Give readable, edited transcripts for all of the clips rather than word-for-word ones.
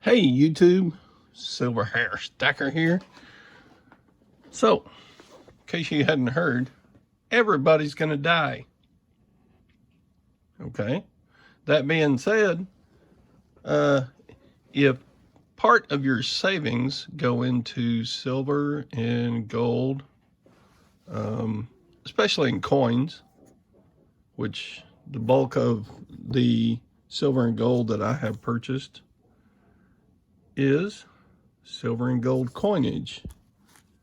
Hey YouTube, Silver Hair Stacker here. So, in case you hadn't heard, everybody's going to die. Okay? That being said, if part of your savings go into silver and gold, especially in coins, which the bulk of the silver and gold that I have purchased is silver and gold coinage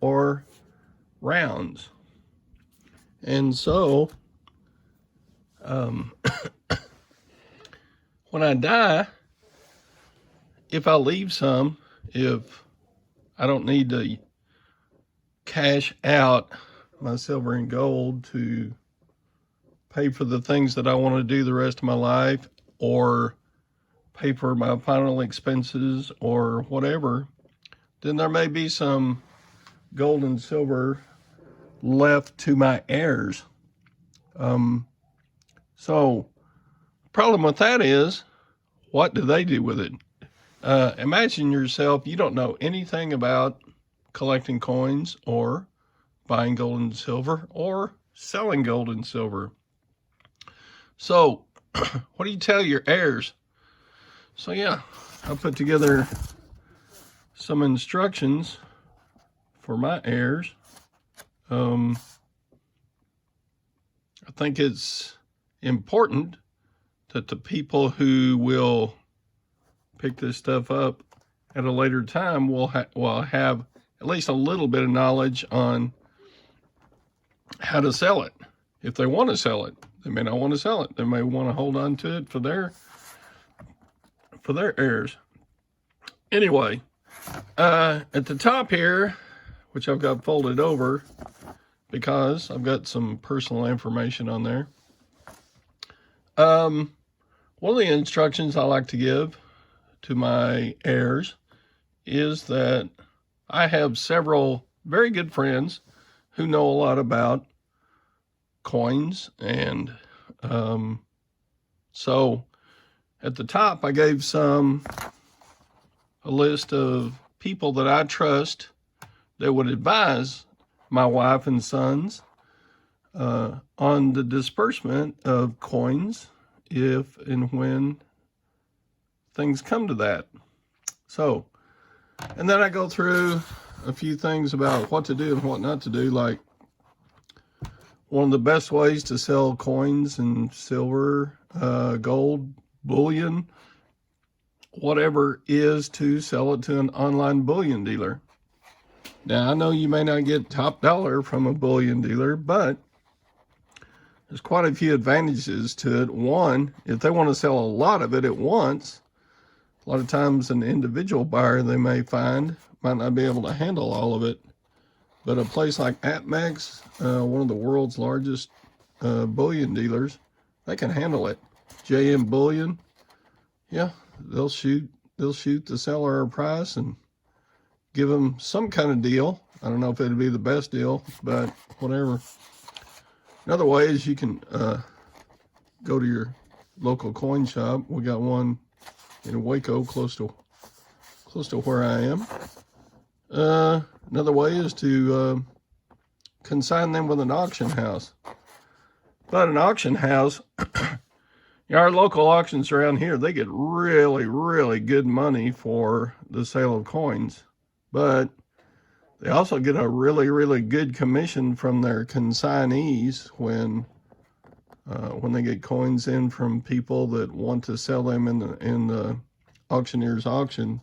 or rounds. And so when I die, if I leave some, if I don't need to cash out my silver and gold to pay for the things that I want to do the rest of my life, or pay for my final expenses or whatever, then there may be some gold and silver left to my heirs. So the problem with that is, what do they do with it? Imagine yourself, you don't know anything about collecting coins or buying gold and silver or selling gold and silver. So what do you tell your heirs? So yeah, I put together some instructions for my heirs. I think it's important that the people who will pick this stuff up at a later time will have at least a little bit of knowledge on how to sell it. If they want to sell it, they may not want to sell it. They may want to hold on to it for their heirs. Anyway, at the top here, which I've got folded over because I've got some personal information on there. One of the instructions I like to give to my heirs is that I have several very good friends who know a lot about coins, and so at the top I gave a list of people that I trust that would advise my wife and sons on the disbursement of coins if and when things come to that. So, and then I go through a few things about what to do and what not to do, like one of the best ways to sell coins and silver, gold, bullion, whatever, is to sell it to an online bullion dealer. Now, I know you may not get top dollar from a bullion dealer, but there's quite a few advantages to it. One, if they want to sell a lot of it at once, a lot of times an individual buyer they may find might not be able to handle all of it. But a place like APMEX, one of the world's largest bullion dealers, they can handle it. JM Bullion, yeah, they'll shoot the seller a price and give them some kind of deal. I don't know if it'd be the best deal, but whatever. Another way is you can go to your local coin shop. We got one in Waco, close to where I am. Another way is to consign them with an auction house. But an auction house, our local auctions around here, they get really, really good money for the sale of coins. But they also get a really, really good commission from their consignees when they get coins in from people that want to sell them in the auctioneer's auction.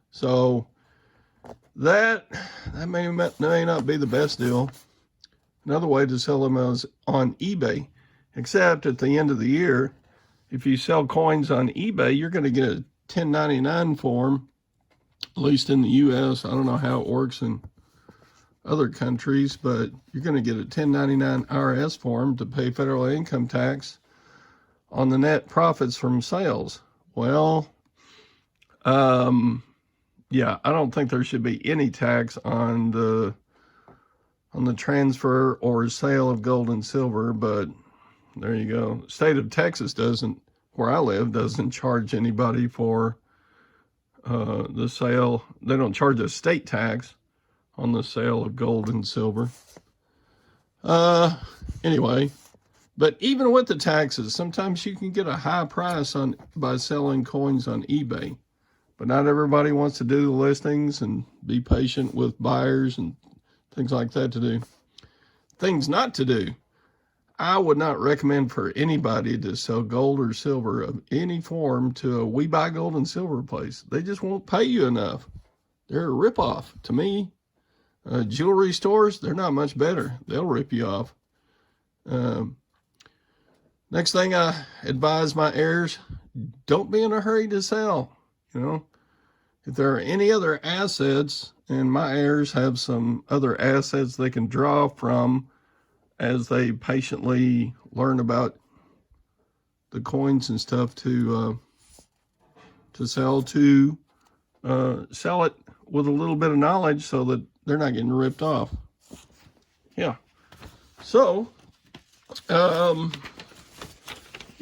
So that may not be the best deal. Another way to sell them is on eBay, except at the end of the year, if you sell coins on eBay, you're going to get a 1099 form, at least in the U.S. I don't know how it works in other countries, but you're going to get a 1099 IRS form to pay federal income tax on the net profits from sales. Well, yeah, I don't think there should be any tax on the transfer or sale of gold and silver, but there you go. The state of Texas where I live, doesn't charge anybody for the sale. They don't charge a state tax on the sale of gold and silver. Anyway, but even with the taxes, sometimes you can get a high price by selling coins on eBay. But not everybody wants to do the listings and be patient with buyers and things like that to do. Things not to do. I would not recommend for anybody to sell gold or silver of any form to a We Buy Gold and Silver place. They just won't pay you enough. They're a ripoff. To me, jewelry stores, they're not much better. They'll rip you off. Next thing I advise my heirs, don't be in a hurry to sell. You know, if there are any other assets, and my heirs have some other assets they can draw from as they patiently learn about the coins and stuff to sell it with a little bit of knowledge so that they're not getting ripped off. Yeah. So, you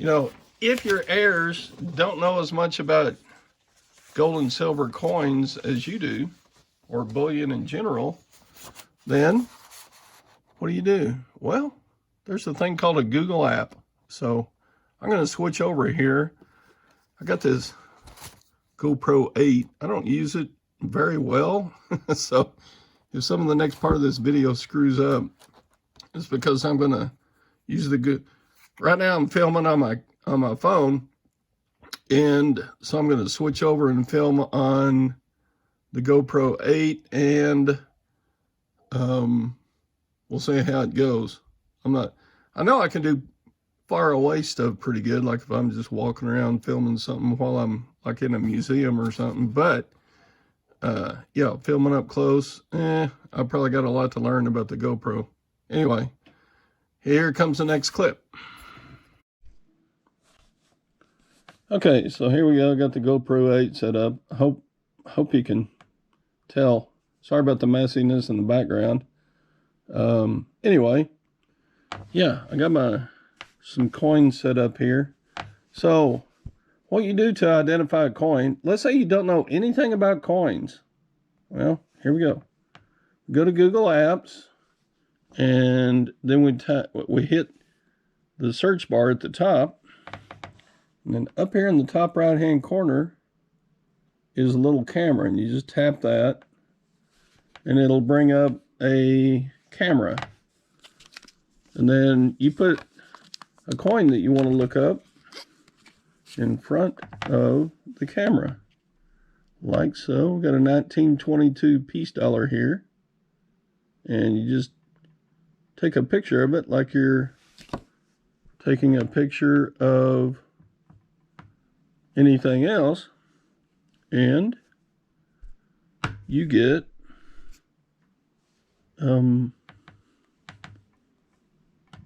know, if your heirs don't know as much about gold and silver coins as you do, or bullion in general, then what do? Well, there's a thing called a Google app. So I'm going to switch over here. I got this GoPro 8. I don't use it very well. So if some of the next part of this video screws up, it's because I'm going to use right now I'm filming on my phone. And so I'm going to switch over and film on the GoPro 8 and we'll see how it goes. I know I can do far away stuff pretty good, like if I'm just walking around filming something while I'm like in a museum or something, but yeah, filming up close, I probably got a lot to learn about the GoPro. Anyway, here comes the next clip. Okay, so here we go. Got the GoPro 8 set up. Hope you can tell. Sorry about the messiness in the background. Anyway, yeah, I got some coins set up here. So what you do to identify a coin, let's say you don't know anything about coins. Well, here we go. Go to Google Apps, and then we hit the search bar at the top. And then up here in the top right hand corner is a little camera, and you just tap that and it'll bring up a camera. And then you put a coin that you want to look up in front of the camera, like so. We've got a 1922 peace dollar here, and you just take a picture of it like you're taking a picture of anything else, and you get am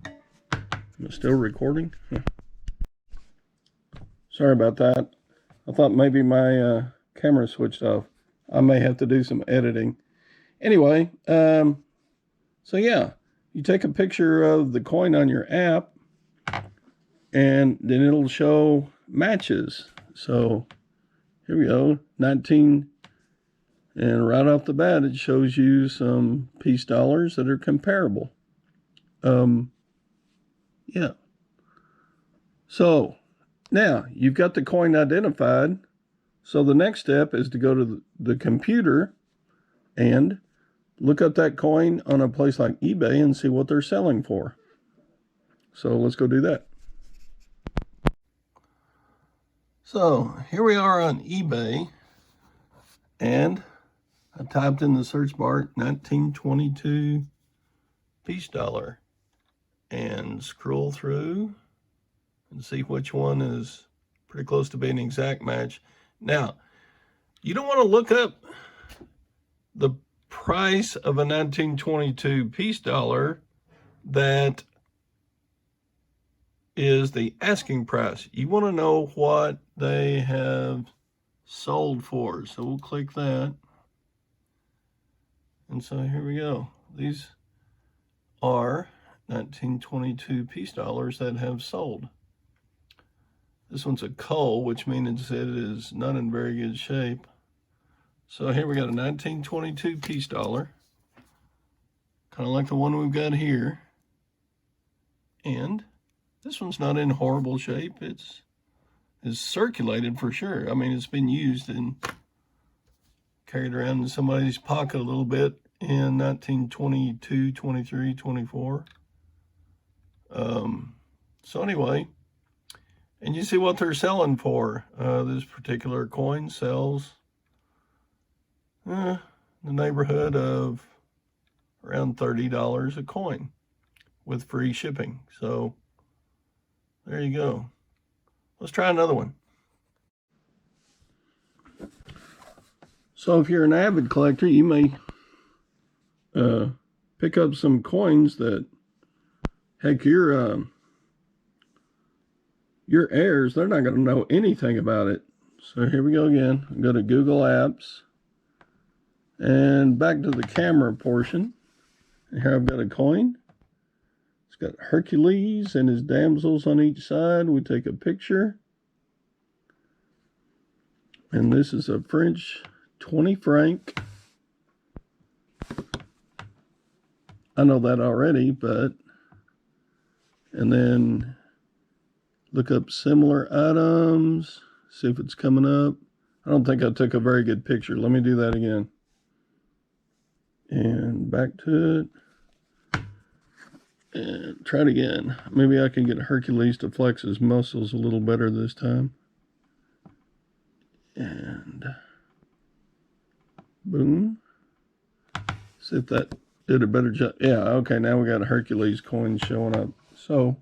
I still recording? Sorry about that. I thought maybe my camera switched off. I may have to do some editing. Anyway, so yeah, you take a picture of the coin on your app, and then it'll show matches. So here we go, 19, and right off the bat it shows you some peace dollars that are comparable. Yeah. So now you've got the coin identified. So the next step is to go to the computer and look up that coin on a place like eBay and see what they're selling for. So let's go do that. So here we are on eBay, and I typed in the search bar 1922 peace dollar and scroll through and see which one is pretty close to being an exact match. Now, you don't want to look up the price of a 1922 peace dollar that is the asking price. You want to know what they have sold for. So we'll click that. And so here we go. These are 1922 peace dollars that have sold. This one's a coal, which means it is not in very good shape. So here we got a 1922 piece dollar, kind of like the one we've got here. And this one's not in horrible shape. It's circulated for sure. I mean, it's been used and carried around in somebody's pocket a little bit in 1922, 23, 24. So anyway, and you see what they're selling for. This particular coin sells in the neighborhood of around $30 a coin with free shipping. So there you go. Let's try another one. So if you're an avid collector, you may pick up some coins that, heck, your heirs, they're not going to know anything about it. So here we go again. Go to Google Apps and back to the camera portion. And here I've got a coin. It's got Hercules and his damsels on each side. We take a picture. And this is a French 20 franc. I know that already, but, and then look up similar items, see if it's coming up. I don't think I took a very good picture. Let me do that again. And back to it. And try it again. Maybe I can get Hercules to flex his muscles a little better this time. And boom. See if that did a better job. Yeah, okay, now we got a Hercules coin showing up. So,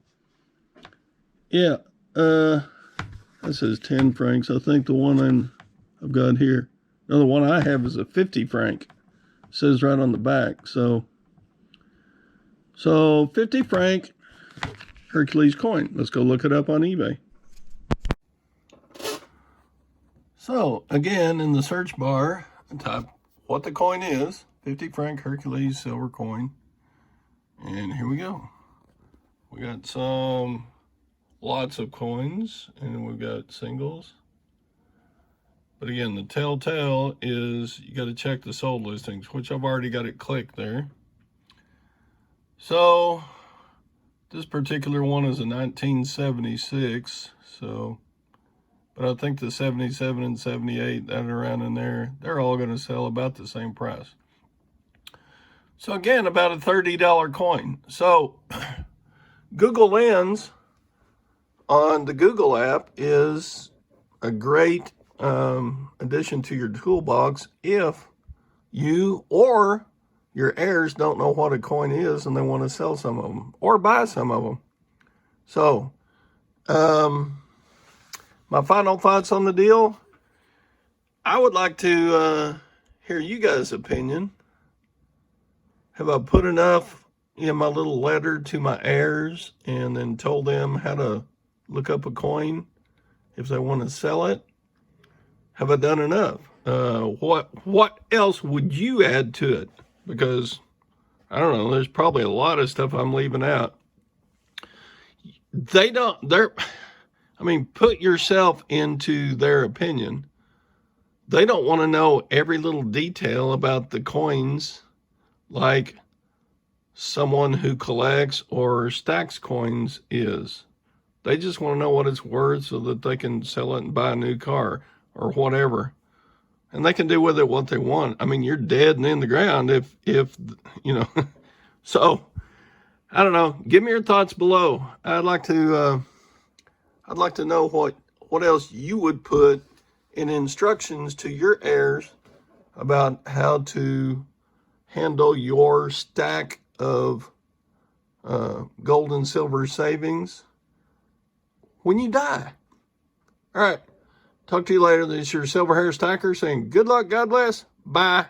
yeah, that says 10 francs. I think the one I've got here, no, the one I have is a 50 franc. It says right on the back. So 50 franc Hercules coin. Let's go look it up on eBay. So again, in the search bar, type what the coin is, 50 franc Hercules silver coin. And here we go. We got some lots of coins, and we've got singles. But again, the telltale is you got to check the sold listings, which I've already got it clicked there. So this particular one is a 1976. So, but I think the 77 and 78, that around in there, they're all going to sell about the same price. So again, about a $30 coin. So Google Lens on the Google app is a great addition to your toolbox if you or your heirs don't know what a coin is and they want to sell some of them or buy some of them. So, my final thoughts on the deal, I would like to hear you guys' opinion. Have I put enough in my little letter to my heirs and then told them how to look up a coin if they want to sell it? Have I done enough? What else would you add to it? Because, I don't know, there's probably a lot of stuff I'm leaving out. Put yourself into their opinion. They don't want to know every little detail about the coins like someone who collects or stacks coins is. They just want to know what it's worth so that they can sell it and buy a new car or whatever. And they can do with it what they want. I mean, you're dead and in the ground if you know. So, I don't know. Give me your thoughts below. I'd like to know what else you would put in instructions to your heirs about how to handle your stack of gold and silver savings when you die. All right. Talk to you later. This is your Silver Hair Stacker saying good luck, God bless. Bye.